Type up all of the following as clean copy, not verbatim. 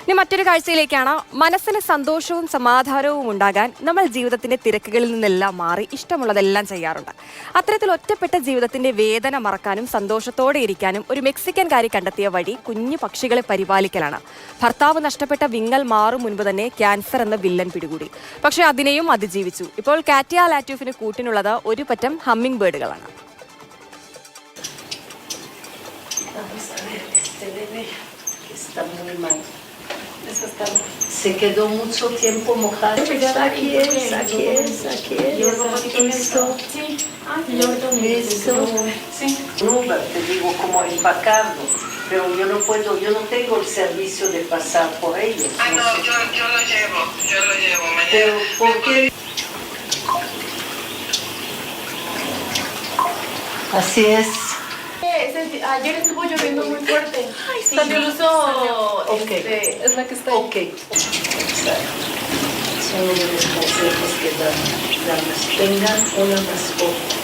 ഇനി മറ്റൊരു കാഴ്ചയിലേക്കാണ്. മനസ്സിന് സന്തോഷവും സമാധാനവും ഉണ്ടാകാൻ നമ്മൾ ജീവിതത്തിന്റെ തിരക്കുകളിൽ നിന്നെല്ലാം മാറി ഇഷ്ടമുള്ളതെല്ലാം ചെയ്യാറുണ്ട്. അത്തരത്തിൽ ഒറ്റപ്പെട്ട ജീവിതത്തിന്റെ വേദന മറക്കാനും സന്തോഷത്തോടെ ഇരിക്കാനും ഒരു മെക്സിക്കൻകാരി കണ്ടെത്തിയ വഴി കുഞ്ഞു പക്ഷികളെ പരിപാലിക്കലാണ്. ഭർത്താവ് നഷ്ടപ്പെട്ട വിങ്ങൽ മാറും മുൻപ് തന്നെ ക്യാൻസർ എന്ന വില്ലൻ പിടികൂടി. പക്ഷേ അതിനെയും അതിജീവിച്ചു. ഇപ്പോൾ കാറ്റിയ ലാറ്റൂഫിന് കൂട്ടിനുള്ളത് ഒരു പറ്റം humming ബേർഡുകളാണ്. Se quedó mucho tiempo mojado. Aquí es. Listo. No, te digo como empacarlo, pero yo no puedo, yo no tengo el servicio de pasar por ellos. Ah, no, yo lo llevo mañana. Pero, ¿por qué? Así es. Ayer estuvo lloviendo muy fuerte. Ay, sí. Salió el uso. Okay. Es la que está ahí. Ok. Son los consejos que damos. Tengan una mascota.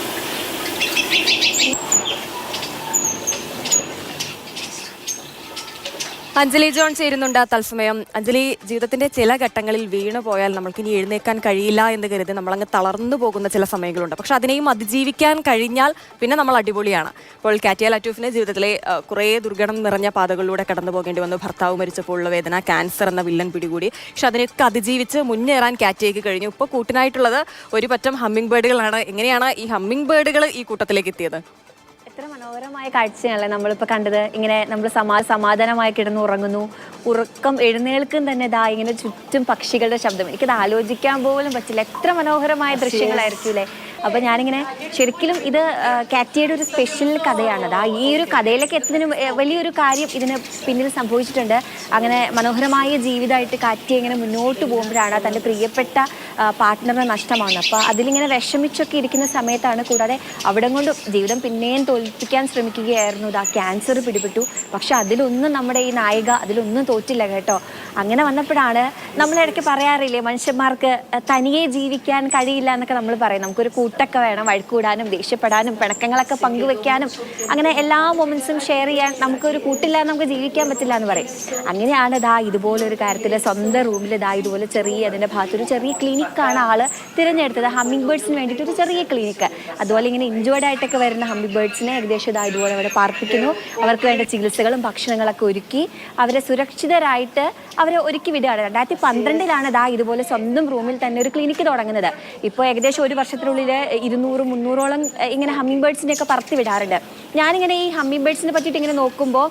Anjali John ചേരുന്നുണ്ട് തത്സമയം. അഞ്ജലി, ജീവിതത്തിന്റെ ചില ഘട്ടങ്ങളിൽ വീണു പോയാൽ നമ്മൾക്ക് ഇനി എഴുന്നേക്കാൻ കഴിയില്ല എന്ന് കരുതി നമ്മളങ്ങ് തളർന്നു പോകുന്ന ചില സമയങ്ങളുണ്ട്. പക്ഷെ അതിനെയും അതിജീവിക്കാൻ കഴിഞ്ഞാൽ പിന്നെ നമ്മൾ അടിപൊളിയാണ്. ഇപ്പോൾ കാറ്റിയ ലാറ്റൂഫിന് ജീവിതത്തിലെ കുറേ ദുർഘടം നിറഞ്ഞ പാതകളിലൂടെ കടന്നു പോകേണ്ടി വന്നു. ഭർത്താവ് മരിച്ചപ്പോഴുള്ള വേദന, ക്യാൻസർ എന്ന വില്ലൻ പിടികൂടി. പക്ഷെ അതിനെയൊക്കെ അതിജീവിച്ച് മുന്നേറാൻ കാറ്റിയയ്ക്ക് കഴിഞ്ഞു. ഇപ്പോൾ കൂട്ടിനായിട്ടുള്ളത് ഒരു പറ്റം ഹമ്മിംഗ് ബേർഡുകളാണ്. എങ്ങനെയാണ് ഈ ഹമ്മിംഗ് ബേർഡുകൾ ഈ കൂട്ടത്തിലേക്ക് എത്തിയത്? എത്ര മനോഹരമായ കാഴ്ചയാണല്ലേ നമ്മളിപ്പോൾ കണ്ടത്. ഇങ്ങനെ നമ്മൾ സമാധാനമായി കിടന്ന് ഉറങ്ങുന്നു, ഉറക്കം എഴുന്നേൽക്കും തന്നെ ഇതാ ഇങ്ങനെ ചുറ്റും പക്ഷികളുടെ ശബ്ദം. എനിക്കത് ആലോചിക്കാൻ പോലും പറ്റില്ല. എത്ര മനോഹരമായ ദൃശ്യങ്ങളായിരിക്കും അല്ലേ. അപ്പോൾ ഞാനിങ്ങനെ ശരിക്കും ഇത് കാറ്റിയയുടെ ഒരു സ്പെഷ്യൽ കഥയാണത്. ഈ ഒരു കഥയിലേക്ക് എത്തുന്നതിന് വലിയൊരു കാര്യം ഇതിന് പിന്നിൽ സംഭവിച്ചിട്ടുണ്ട്. അങ്ങനെ മനോഹരമായ ജീവിതമായിട്ട് കാറ്റിയ ഇങ്ങനെ മുന്നോട്ട് പോകുമ്പോഴാണ് തൻ്റെ പ്രിയപ്പെട്ട പാർട്ട്ണറിനെ നഷ്ടമാകുന്നത്. അപ്പോൾ അതിലിങ്ങനെ വിഷമിച്ചൊക്കെ ഇരിക്കുന്ന സമയത്താണ്, കൂടാതെ അവിടെ കൊണ്ട് ജീവിതം പിന്നെയും തോൽപ്പിക്കാൻ ശ്രമിക്കുകയായിരുന്നു. ക്യാൻസർ പിടിപെട്ടു. പക്ഷെ അതിലൊന്നും നമ്മുടെ ഈ നായിക അതിലൊന്നും തോറ്റില്ല കേട്ടോ. അങ്ങനെ വന്നപ്പോഴാണ് നമ്മളിടയ്ക്ക് പറയാറില്ലേ, മനുഷ്യന്മാർക്ക് തനിയെ ജീവിക്കാൻ കഴിയില്ല എന്നൊക്കെ നമ്മൾ പറയും. നമുക്കൊരു കൂട്ടൊക്കെ വേണം, വഴക്കൂടാനും ദേഷ്യപ്പെടാനും പിണക്കങ്ങളൊക്കെ പങ്കുവെക്കാനും അങ്ങനെ എല്ലാ മൊമെന്റ്സും ഷെയർ ചെയ്യാൻ. നമുക്കൊരു കൂട്ടില്ലാതെ നമുക്ക് ജീവിക്കാൻ പറ്റില്ല എന്ന് പറയും. അങ്ങനെയാണ് ഇതുപോലൊരു കാര്യത്തിൽ സ്വന്തം റൂമിൽ ഇതുപോലെ അതിൻ്റെ ഭാഗത്തൊരു ചെറിയ ക്ലിനിക്കാണ് ആൾ തിരഞ്ഞെടുത്തത്. ഹമ്മിംഗ് ബേർഡ്സിന് വേണ്ടിയിട്ട് ഒരു ചെറിയ ക്ലിനിക്ക്. അതുപോലെ ഇങ്ങനെ ഇഞ്ചേർഡ് ആയിട്ടൊക്കെ വരുന്ന ഹമ്മിംഗ് ബേർഡ്സിനെ ഏകദേശം ഇതുപോലെ അവിടെ പാർപ്പിക്കുന്നു. അവർക്ക് വേണ്ട ചികിത്സകളും ഭക്ഷണങ്ങളൊക്കെ ഒരുക്കി അവരെ സുരക്ഷിതരായിട്ട് അവരെ ഒരുക്കി വിടുകയാണ്. 2012 ഇതുപോലെ സ്വന്തം റൂമിൽ തന്നെ ഒരു ക്ലിനിക്ക് തുടങ്ങുന്നത്. ഇപ്പോൾ ഏകദേശം ഒരു വർഷത്തിനുള്ളിൽ 200-300ഓളം ഇങ്ങനെ ഹമ്മിംഗ് ബേർഡ്സിനെയൊക്കെ പറത്തി വിടാറുണ്ട്. ഞാനിങ്ങനെ ഈ ഹമ്മിംഗ് ബേർഡ്സിനെ പറ്റിയിട്ട് ഇങ്ങനെ നോക്കുമ്പോൾ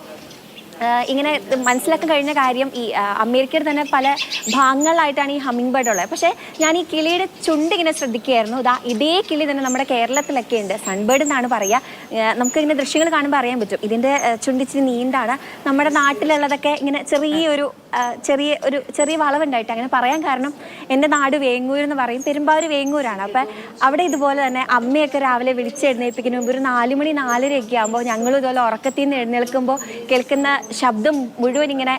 ഇങ്ങനെ മനസ്സിലാക്കാൻ കഴിഞ്ഞ കാര്യം, ഈ അമേരിക്കയിൽ തന്നെ പല ഭാഗങ്ങളിലായിട്ടാണ് ഈ ഹമ്മിംഗ് ബേർഡ് ഉള്ളത്. പക്ഷേ ഞാൻ ഈ കിളിയുടെ ചുണ്ട് ഇങ്ങനെ ശ്രദ്ധിക്കുകയായിരുന്നു. ഇതേ കിളി തന്നെ നമ്മുടെ കേരളത്തിലൊക്കെ ഉണ്ട്. സൺബേർഡ് എന്നാണ് പറയുക. നമുക്കിങ്ങനെ ദൃശ്യങ്ങൾ കാണുമ്പോൾ അറിയാൻ പറ്റും. ഇതിൻ്റെ ചുണ്ടിച്ചിരി നീണ്ടാണ്. നമ്മുടെ നാട്ടിലുള്ളതൊക്കെ ഇങ്ങനെ ചെറിയ വളവുണ്ടായിട്ട് അങ്ങനെ പറയാൻ കാരണം, എൻ്റെ നാട് വേങ്ങൂർ എന്ന് പറയും, പെരുമ്പാവൂർ വേങ്ങൂരാണ്. അപ്പം അവിടെ ഇതുപോലെ തന്നെ അമ്മയൊക്കെ രാവിലെ വിളിച്ചെഴുന്നേൽപ്പിക്കുന്ന മുമ്പ് ഒരു 4 മണി 4:30 ആകുമ്പോൾ ഞങ്ങളും ഇതുപോലെ ഉറക്കത്തിൽ നിന്ന് എഴുന്നേൽക്കുമ്പോൾ കേൾക്കുന്ന ശബ്ദം മുഴുവൻ ഇങ്ങനെ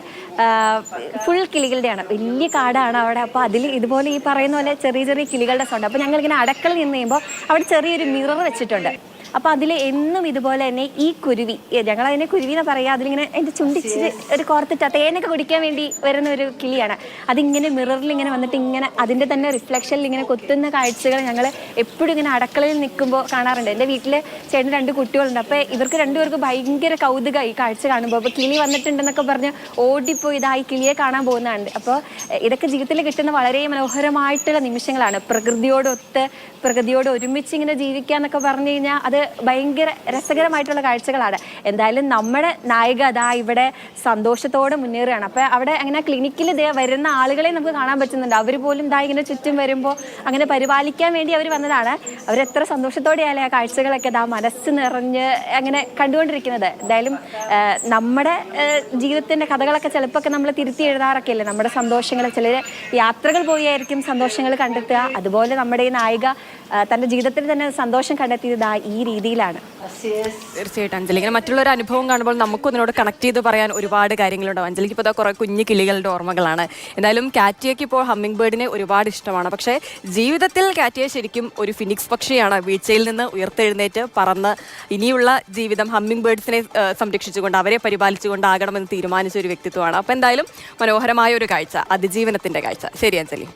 ഫുൾ കിളികളുടെയാണ്. വലിയ കാടാണ് അവിടെ. അപ്പോൾ അതിൽ ഇതുപോലെ ഈ പറയുന്ന പോലെ ചെറിയ കിളികളുടെ സൗണ്ട്. അപ്പോൾ ഞങ്ങളിങ്ങനെ അടുക്കളയിൽ നിന്ന് കഴിയുമ്പോൾ അവിടെ ചെറിയൊരു മിറർ വെച്ചിട്ടുണ്ട്. അപ്പോൾ അതിൽ എന്നും ഇതുപോലെ തന്നെ ഈ കുരുവി, ഞങ്ങളതിനെ കുരുവി എന്ന് പറയുക, അതിലിങ്ങനെ എൻ്റെ ചുണ്ടിച്ചിട്ട് ഒരു കോർത്തിട്ട് തേനൊക്കെ കുടിക്കാൻ വേണ്ടി വരുന്ന ഒരു കിളിയാണ്. അതിങ്ങനെ മിററിൽ ഇങ്ങനെ വന്നിട്ട് ഇങ്ങനെ അതിൻ്റെ തന്നെ റിഫ്ലക്ഷനിൽ ഇങ്ങനെ കൊത്തുന്ന കാഴ്ചകൾ ഞങ്ങൾ എപ്പോഴും ഇങ്ങനെ അടുക്കളയിൽ നിൽക്കുമ്പോൾ കാണാറുണ്ട്. എൻ്റെ വീട്ടിൽ ചേട്ടന് 2 കുട്ടികളുണ്ട്. അപ്പോൾ ഇവർക്ക് 2 പേർക്ക് ഭയങ്കര കൗതുകമായി ഈ കാഴ്ച കാണുമ്പോൾ. അപ്പോൾ കിളി വന്നിട്ടുണ്ടെന്നൊക്കെ പറഞ്ഞ് ഓടിപ്പോയി ഈ കിളിയെ കാണാൻ പോകുന്നുണ്ട്. അപ്പോൾ ഇതൊക്കെ ജീവിതത്തിൽ കിട്ടുന്ന വളരെ മനോഹരമായിട്ടുള്ള നിമിഷങ്ങളാണ്. പ്രകൃതിയോട് ഒരുമിച്ച് ഇങ്ങനെ ജീവിക്കുക എന്നൊക്കെ പറഞ്ഞു കഴിഞ്ഞാൽ അത് ഭയങ്കര രസകരമായിട്ടുള്ള കാഴ്ചകളാണ്. എന്തായാലും നമ്മുടെ നായിക ഇവിടെ സന്തോഷത്തോടെ മുന്നേറുകയാണ്. അപ്പോൾ അവിടെ അങ്ങനെ ക്ലിനിക്കിൽ വരുന്ന ആളുകളെ നമുക്ക് കാണാൻ പറ്റുന്നുണ്ട്. അവർ പോലും ഇങ്ങനെ ചുറ്റും വരുമ്പോൾ അങ്ങനെ പരിപാലിക്കാൻ വേണ്ടി അവർ വന്നതാണ്. അവരെത്ര സന്തോഷത്തോടെയല്ലേ ആ കാഴ്ചകളൊക്കെ മനസ്സ് നിറഞ്ഞ് അങ്ങനെ കണ്ടുകൊണ്ടിരിക്കുന്നത്. എന്തായാലും നമ്മുടെ ജീവിതത്തിൻ്റെ കഥകളൊക്കെ ചിലപ്പോൾ നമ്മൾ തിരുത്തി എഴുതാറൊക്കെ അല്ലേ നമ്മുടെ സന്തോഷങ്ങൾ. ചിലർ യാത്രകൾ പോയായിരിക്കും സന്തോഷങ്ങൾ കണ്ടെത്തുക. അതുപോലെ നമ്മുടെ ഈ നായിക തൻ്റെ ജീവിതത്തിൽ തന്നെ സന്തോഷം കണ്ടെത്തിയത് ഈ രീതിയിലാണ്. Así es. തീർച്ചയായിട്ടും അഞ്ജലി, ഇങ്ങനെ മറ്റുള്ളൊരു അനുഭവം കാണുമ്പോൾ നമുക്കും അതിനോട് കണക്ട് ചെയ്ത് പറയാൻ ഒരുപാട് കാര്യങ്ങളുണ്ടാവും. അഞ്ജലിക്ക് ഇപ്പോൾ കുറേ കുഞ്ഞു കിളികളുടെ ഓർമ്മകളാണ്. എന്തായാലും കാറ്റിയയ്ക്ക് ഇപ്പോൾ ഹമ്മിങ് ബേർഡിനെ ഒരുപാട് ഇഷ്ടമാണ്. പക്ഷേ ജീവിതത്തിൽ കാറ്റിയ ശരിക്കും ഒരു ഫിനിക്സ് പക്ഷിയാണ്. വീഴ്ചയിൽ നിന്ന് ഉയർത്തെഴുന്നേറ്റ് പറന്ന് ഇനിയുള്ള ജീവിതം ഹമ്മിങ് ബേർഡ്സിനെ സംരക്ഷിച്ചുകൊണ്ട് അവരെ പരിപാലിച്ചുകൊണ്ടാകണമെന്ന് തീരുമാനിച്ച ഒരു വ്യക്തിത്വമാണ്. അപ്പോൾ എന്തായാലും മനോഹരമായ ഒരു കാഴ്ച, അതിജീവനത്തിൻ്റെ കാഴ്ച. ശരി അഞ്ജലി.